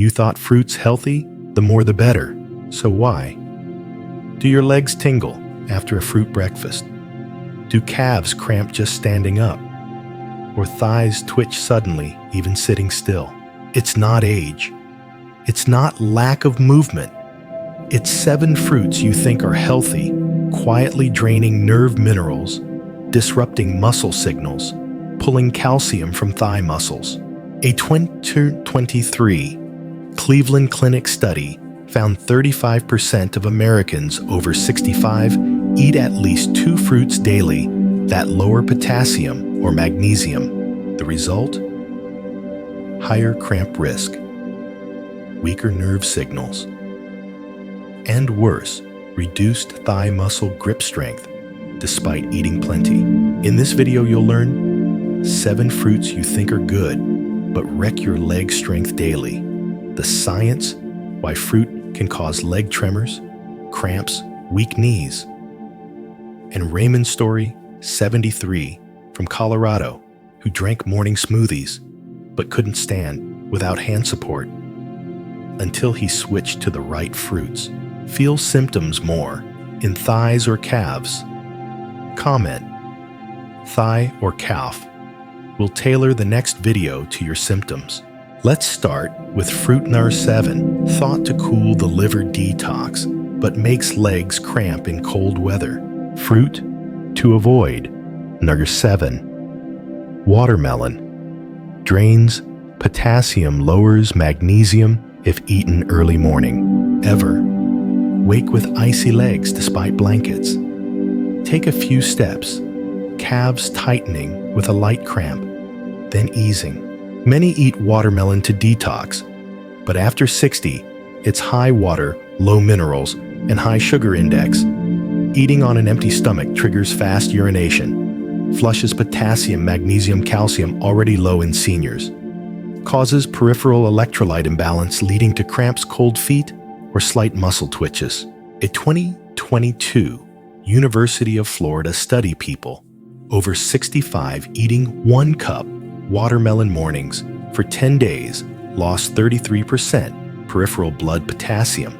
You thought fruits healthy? The more the better. So why? Do your legs tingle after a fruit breakfast? Do calves cramp just standing up? Or thighs twitch suddenly, even sitting still? It's not age. It's not lack of movement. It's 7 fruits you think are healthy, quietly draining nerve minerals, disrupting muscle signals, pulling calcium from thigh muscles. A 2023 Cleveland Clinic study found 35% of Americans over 65 eat at least 2 fruits daily that lower potassium or magnesium. The result? Higher cramp risk, weaker nerve signals, and worse, reduced thigh muscle grip strength despite eating plenty. In this video, you'll learn 7 fruits you think are good, but wreck your leg strength daily. The science, why fruit can cause leg tremors, cramps, weak knees. And Raymond's story, 73, from Colorado, who drank morning smoothies, but couldn't stand without hand support until he switched to the right fruits. Feel symptoms more in thighs or calves? Comment, thigh or calf. We'll tailor the next video to your symptoms. Let's start with fruit number 7, thought to cool the liver detox, but makes legs cramp in cold weather. Fruit to avoid. Number 7, watermelon. Drains potassium, lowers magnesium if eaten early morning. Ever wake with icy legs despite blankets? Take a few steps, calves tightening with a light cramp, then easing. Many eat watermelon to detox, but after 60, it's high water, low minerals, and high sugar index. Eating on an empty stomach triggers fast urination, flushes potassium, magnesium, calcium already low in seniors, causes peripheral electrolyte imbalance leading to cramps, cold feet, or slight muscle twitches. A 2022 University of Florida study people over 65 eating 1 cup watermelon mornings for 10 days lost 33% peripheral blood potassium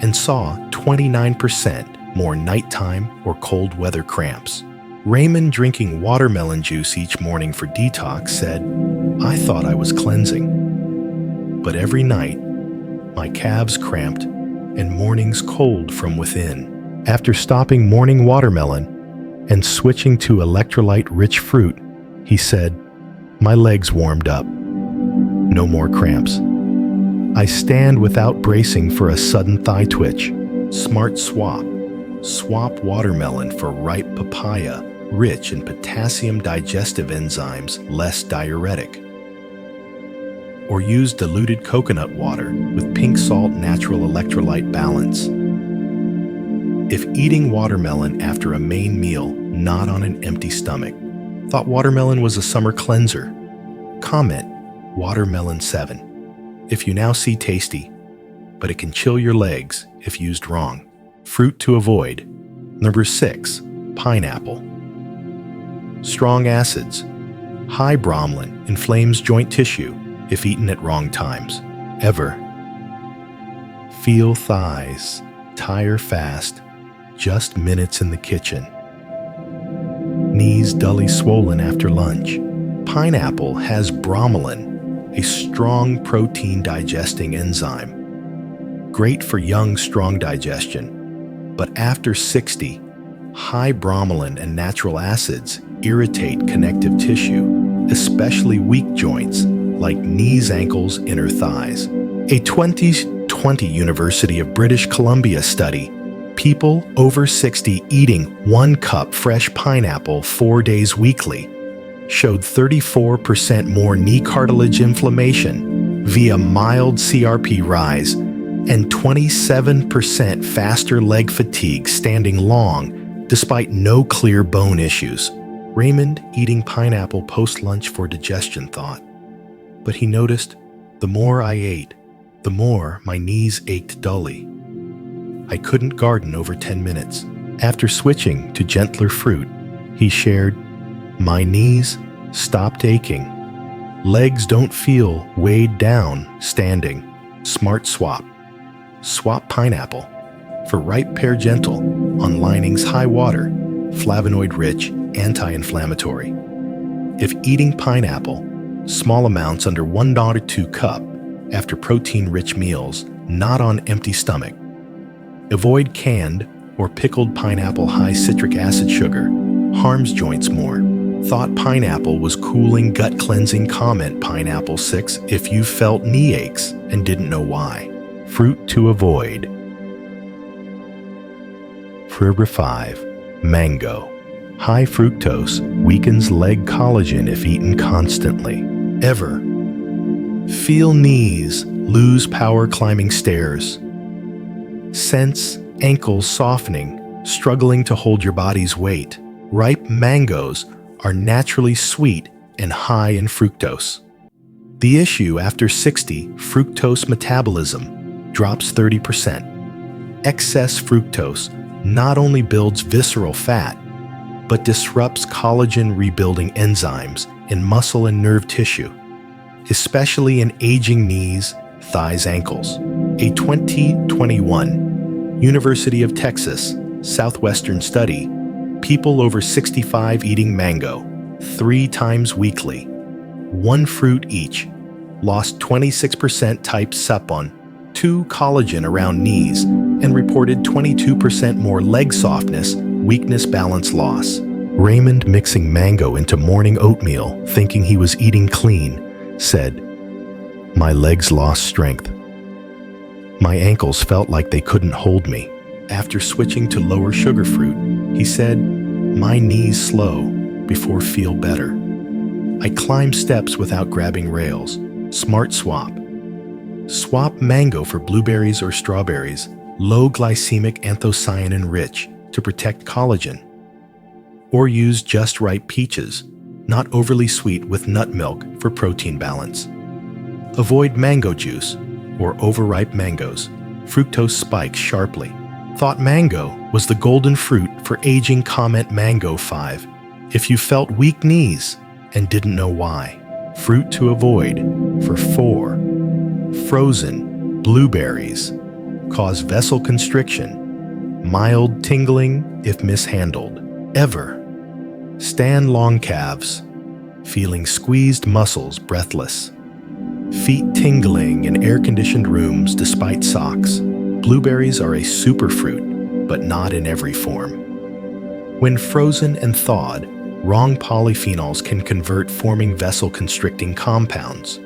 and saw 29% more nighttime or cold weather cramps. Raymond, drinking watermelon juice each morning for detox, said, "I thought I was cleansing, but every night my calves cramped and mornings cold from within." After stopping morning watermelon and switching to electrolyte-rich fruit, he said, "My legs warmed up. No more cramps. I stand without bracing for a sudden thigh twitch." Smart swap. Swap watermelon for ripe papaya, rich in potassium digestive enzymes, less diuretic. Or use diluted coconut water with pink salt natural electrolyte balance. If eating watermelon after a main meal, not on an empty stomach, thought watermelon was a summer cleanser? Comment, watermelon 7. If you now see tasty, but it can chill your legs if used wrong. Fruit to avoid. Number 6, pineapple. Strong acids. High bromelain inflames joint tissue if eaten at wrong times. Ever feel thighs tire fast, just minutes in the kitchen. Knees dully swollen after lunch. Pineapple has bromelain, a strong protein digesting enzyme. Great for young, strong digestion. But after 60, high bromelain and natural acids irritate connective tissue, especially weak joints like knees, ankles, inner thighs. A 2020 University of British Columbia study, people over 60 eating 1 cup fresh pineapple 4 days weekly, showed 34% more knee cartilage inflammation via mild CRP rise and 27% faster leg fatigue standing long despite no clear bone issues. Raymond, eating pineapple post-lunch for digestion, thought. But he noticed, the more I ate, the more my knees ached dully. I couldn't garden over 10 minutes. After switching to gentler fruit, he shared, my knees stopped aching. Legs don't feel weighed down standing. Smart Swap. Swap pineapple for ripe pear gentle on linings high water, flavonoid-rich, anti-inflammatory. If eating pineapple, small amounts under 1 to 2 cup after protein-rich meals, not on empty stomach. Avoid canned or pickled pineapple high citric acid sugar, harms joints more. Thought pineapple was cooling, gut cleansing. Comment pineapple 6 if you felt knee aches and didn't know why. Fruit to avoid. Forever 5. Mango. High fructose weakens leg collagen if eaten constantly. Ever. Feel knees lose power climbing stairs. Sense ankles softening, struggling to hold your body's weight. Ripe mangoes are naturally sweet and high in fructose. The issue after 60, fructose metabolism drops 30%. Excess fructose not only builds visceral fat, but disrupts collagen rebuilding enzymes in muscle and nerve tissue, especially in aging knees, thighs, ankles. A 2021 University of Texas Southwestern study, people over 65 eating mango 3 times weekly, 1 fruit each, lost 26% type SUPON, 2 collagen around knees, and reported 22% more leg softness, weakness, balance loss. Raymond, mixing mango into morning oatmeal, thinking he was eating clean, said, "My legs lost strength. My ankles felt like they couldn't hold me." After switching to lower sugar fruit, he said, "My knees slow before feel better. I climb steps without grabbing rails." Smart Swap. Swap mango for blueberries or strawberries, low glycemic anthocyanin rich to protect collagen. Or use just ripe peaches, not overly sweet, with nut milk for protein balance. Avoid mango juice or overripe mangoes. Fructose spikes sharply. Thought mango was the golden fruit for aging. Comment mango 5 if you felt weak knees and didn't know why. Fruit to avoid for 4. Frozen blueberries cause vessel constriction, mild tingling if mishandled. Ever. Stand long calves, feeling squeezed muscles, breathless. Feet tingling in air-conditioned rooms despite socks. Blueberries are a superfruit, but not in every form. When frozen and thawed, wrong polyphenols can convert, forming vessel-constricting compounds.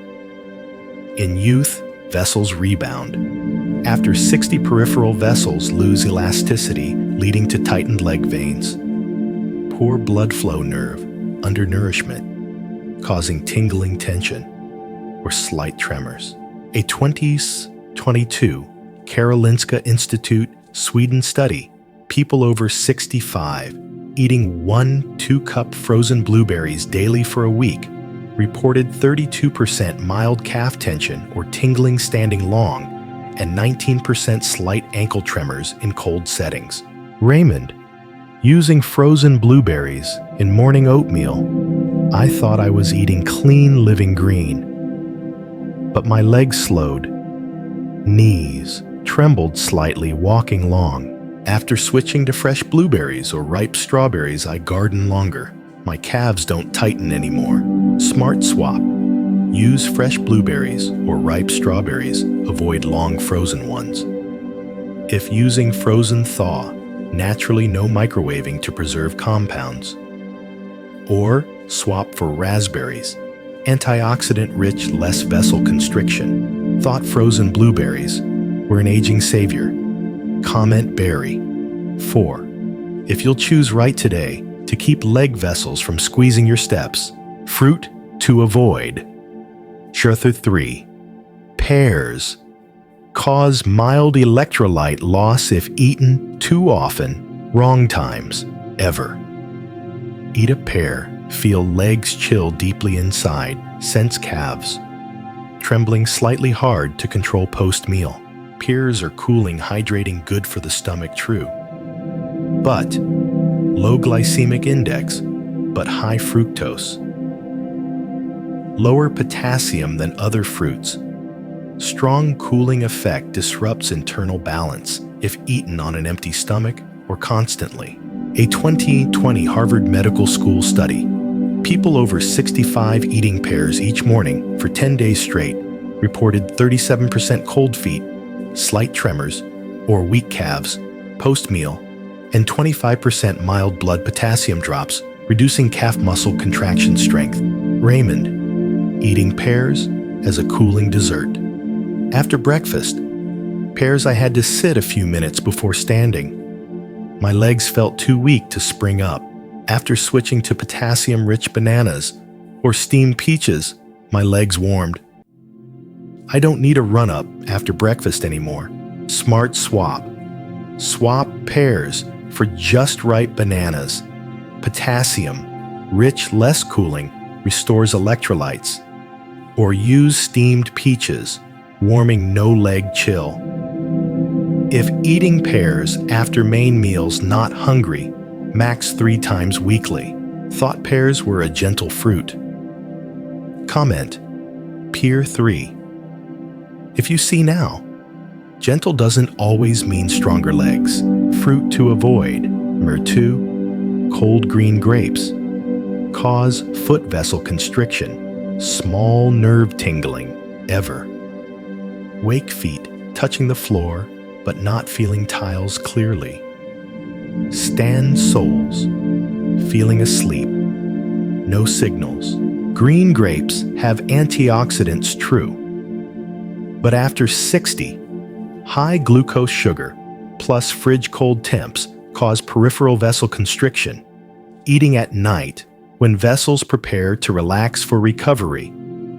In youth, vessels rebound. After 60, peripheral vessels lose elasticity, leading to tightened leg veins. Poor blood flow, nerve undernourishment, causing tingling, tension, or slight tremors. A 2022 Karolinska Institute, Sweden study, people over 65 eating 1-2 cup frozen blueberries daily for a week, reported 32% mild calf tension or tingling standing long, and 19% slight ankle tremors in cold settings. Raymond, using frozen blueberries in morning oatmeal, I thought I was eating clean, living green. But my legs slowed, knees trembled slightly walking long. After switching to fresh blueberries or ripe strawberries, I garden longer. My calves don't tighten anymore. Smart Swap. Use fresh blueberries or ripe strawberries. Avoid long frozen ones. If using frozen, thaw. Naturally, no microwaving to preserve compounds. Or swap for raspberries. Antioxidant-rich, less vessel constriction. Thought frozen blueberries were an aging savior. Comment berry. 4. If you'll choose right today to keep leg vessels from squeezing your steps. Fruit to avoid. Chapter 3. Pears cause mild electrolyte loss if eaten too often, wrong times, ever. Eat a pear, feel legs chill deeply inside, sense calves trembling slightly, hard to control post-meal. Pears are cooling, hydrating, good for the stomach, true. But low glycemic index, but high fructose. Lower potassium than other fruits. Strong cooling effect disrupts internal balance if eaten on an empty stomach or constantly. A 2020 Harvard Medical School study, people over 65 eating pears each morning for 10 days straight reported 37% cold feet, slight tremors, or weak calves post-meal, and 25% mild blood potassium drops, reducing calf muscle contraction strength. Raymond, eating pears as a cooling dessert. After breakfast, pears I had to sit a few minutes before standing. My legs felt too weak to spring up. After switching to potassium-rich bananas or steamed peaches, my legs warmed. I don't need a run-up after breakfast anymore. Smart swap. Swap pears for just right bananas. Potassium, rich, less cooling, restores electrolytes. Or use steamed peaches, warming no leg chill. If eating pears after main meals not hungry, max 3 times weekly. Thought pears were a gentle fruit. Comment. Peer 3. If you see now, gentle doesn't always mean stronger legs. Fruit to avoid. Myrtu, cold green grapes. Cause foot vessel constriction. Small nerve tingling. Ever. Wake feet, touching the floor, but not feeling tiles clearly. Stand soles, feeling asleep. No signals. Green grapes have antioxidants, true. But after 60, high glucose sugar plus fridge cold temps cause peripheral vessel constriction. Eating at night, when vessels prepare to relax for recovery,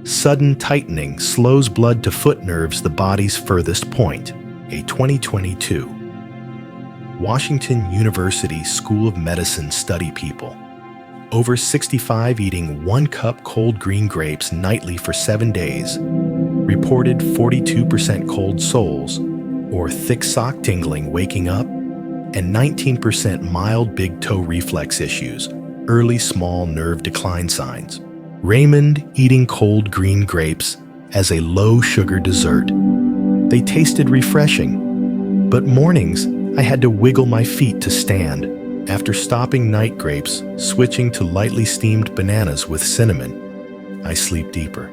sudden tightening slows blood to foot nerves, the body's furthest point. A 2022 Washington University School of Medicine study people over 65 eating 1 cup cold green grapes nightly for 7 days reported 42% cold soles or thick sock tingling waking up and 19% mild big toe reflex issues, early small nerve decline signs. Raymond eating cold green grapes as a low-sugar dessert. They tasted refreshing, but mornings I had to wiggle my feet to stand. After stopping night grapes, switching to lightly steamed bananas with cinnamon, I sleep deeper.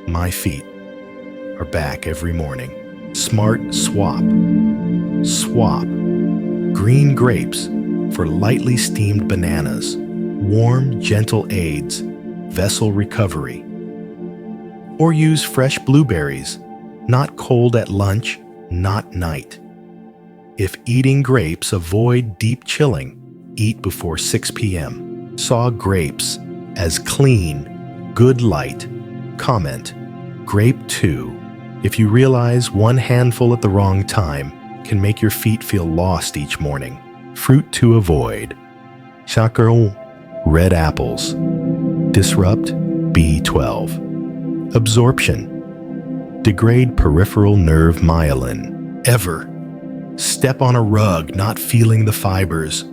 My feet are back every morning. Smart swap. Swap. Green grapes for lightly steamed bananas. Warm, gentle aids. Vessel recovery. Or use fresh blueberries, not cold at lunch, not night. If eating grapes, avoid deep chilling. Eat before 6 p.m. Saw grapes as clean, good light. Comment. Grape 2. If you realize 1 handful at the wrong time can make your feet feel lost each morning. Fruit to avoid. Chacarone. Red apples. Disrupt B12. Absorption. Degrade peripheral nerve myelin. Ever. Step on a rug not feeling the fibers.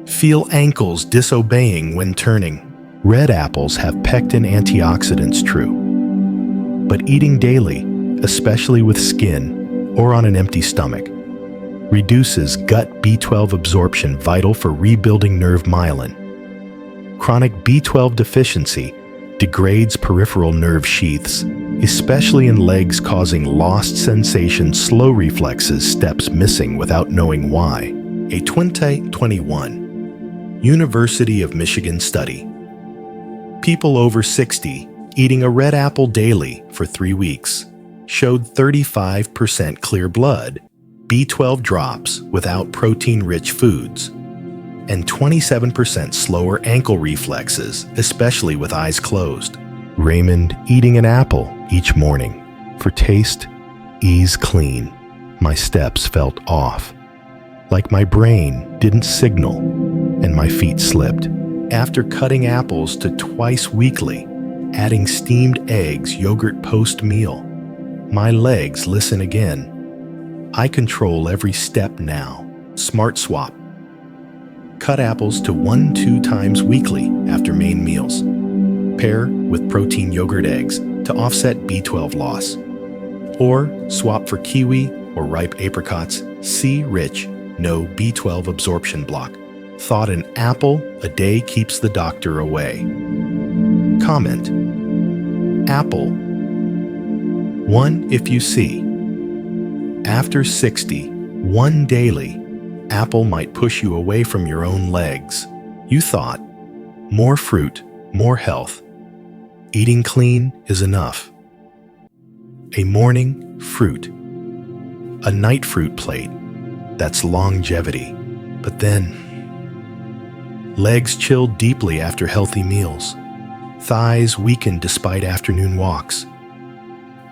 Feel ankles disobeying when turning. Red apples have pectin antioxidants, true. But eating daily, especially with skin or on an empty stomach, reduces gut B12 absorption, vital for rebuilding nerve myelin. Chronic B12 deficiency degrades peripheral nerve sheaths, especially in legs, causing lost sensation, slow reflexes, steps missing without knowing why. A 2021 University of Michigan study. People over 60 eating a red apple daily for 3 weeks showed 35% clear blood, B12 drops without protein-rich foods, and 27% slower ankle reflexes, especially with eyes closed. Raymond eating an apple each morning for taste, ease, clean. My steps felt off, like my brain didn't signal, and my feet slipped. After cutting apples to twice weekly, adding steamed eggs, yogurt post-meal, my legs listen again. I control every step now. Smart swap. Cut apples to 1-2 times weekly after main meals. Pair with protein yogurt eggs to offset B12 loss. Or swap for kiwi or ripe apricots, C-rich, no B12 absorption block. Thought an apple a day keeps the doctor away. Comment. Apple. 1 if you see. After 60, 1 daily, apple might push you away from your own legs. You thought, more fruit, more health. Eating clean is enough. A morning fruit. A night fruit plate. That's longevity. But then, legs chilled deeply after healthy meals. Thighs weakened despite afternoon walks.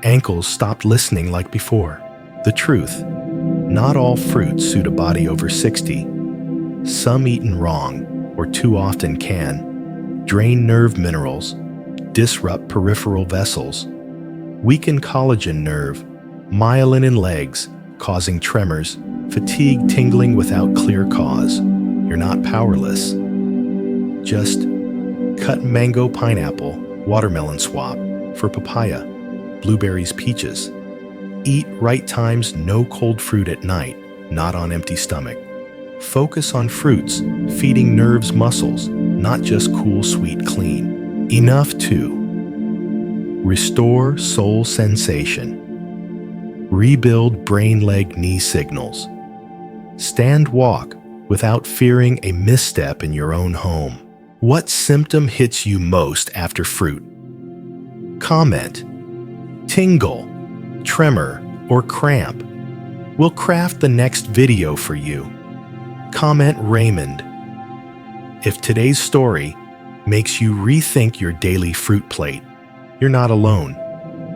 Ankles stopped listening like before. The truth, not all fruits suit a body over 60. Some eaten wrong, or too often can, drain nerve minerals, disrupt peripheral vessels, weaken collagen nerve, myelin in legs, causing tremors, fatigue tingling without clear cause. You're not powerless. Just cut mango, pineapple, watermelon swap for papaya, blueberries, peaches. Eat right times, no cold fruit at night, not on empty stomach. Focus on fruits, feeding nerves, muscles, not just cool, sweet, clean. Enough to restore soul sensation, rebuild brain, leg, knee signals, stand, walk without fearing a misstep in your own home. What symptom hits you most after fruit? Comment. Tingle, tremor, or cramp. We'll craft the next video for you. Comment Raymond. If today's story makes you rethink your daily fruit plate, you're not alone.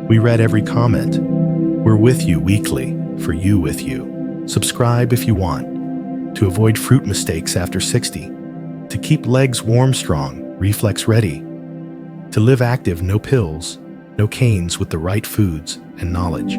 We read every comment. We're with you weekly, for you with you. Subscribe if you want, to avoid fruit mistakes after 60, to keep legs warm, strong, reflex ready, to live active, no pills, no canes, with the right foods and knowledge.